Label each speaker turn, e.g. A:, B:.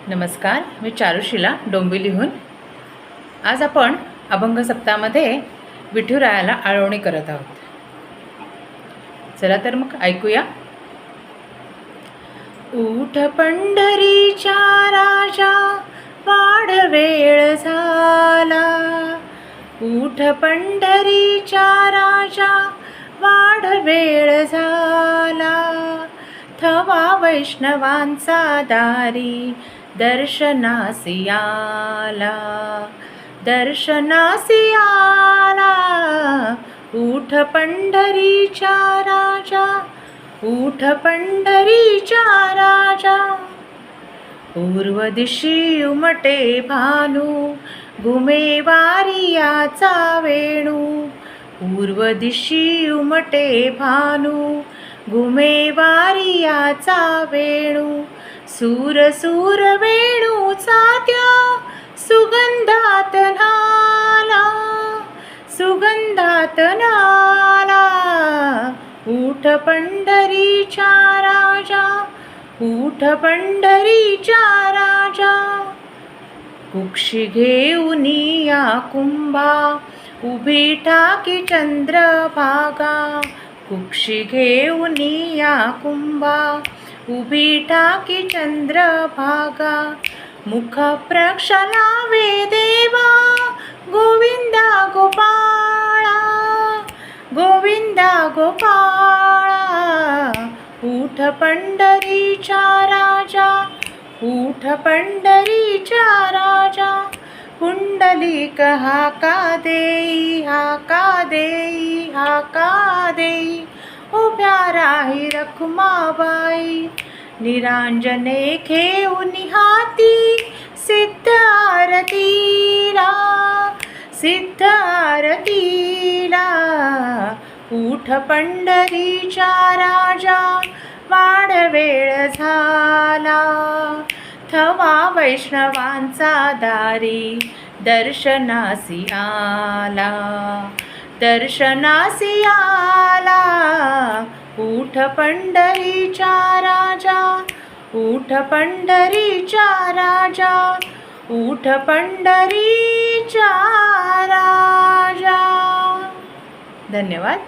A: नमस्कार, मी चारुशिला डोंबिवलीहून। आज आपण अभंग सप्ताहामध्ये विठुरायाला आळवणी करत आहोत। चला तर मग ऐकूया। उठ पंढरीच्या राजा, वाढ वेळ झाला। उठ पंढरीच्या राजा, वाढ वेळ झाला। थवा वैष्णवांचा दारी, दर्शनासी आला। दर्शनासी आला। उठ पंढरीच्या राजा, उठ पंढरीच्या राजा। पूर्व दिशी उमटे भानू, घुमे वारियाचा वेणू। पूर्व दिशी उमटे भानू, घुमे वारियाचा वेणू। सूर सूर वेणूचा त्या सुगंधात नाला, सुगंधात नाला। उठ पंढरीच्या राजा, उठ पंढरीच्या राजा। कुक्षी घेऊनिया कुंभा, उभी टाकी चंद्रभागा। कुक्षी घेऊनिया कुंभा, उभी टाकी चंद्रभागा। मुख प्रक्षालावे देवा, गोविंदा गोपाळा, गोविंदा गोपाळा। उठ पंढरीच्या राजा, उठ पंढरीच्या राजा। पुंडलिक हाका देई, हाका देई, हाका देई। उभ्या राही रखुमाबाई, निरांजने घेऊनि हाती। सिद्ध आरतीला, सिद्ध आरतीला। उठ पंढरीच्या राजा, वाढ वेळ झाला। थवा वैष्णवांचा दारी, दर्शनासी आला। दर्शनासी आला। उठ पंढरीच्या राजा, उठ पंढरीच्या राजा। उठ पंढरीच्या राजा। धन्यवाद।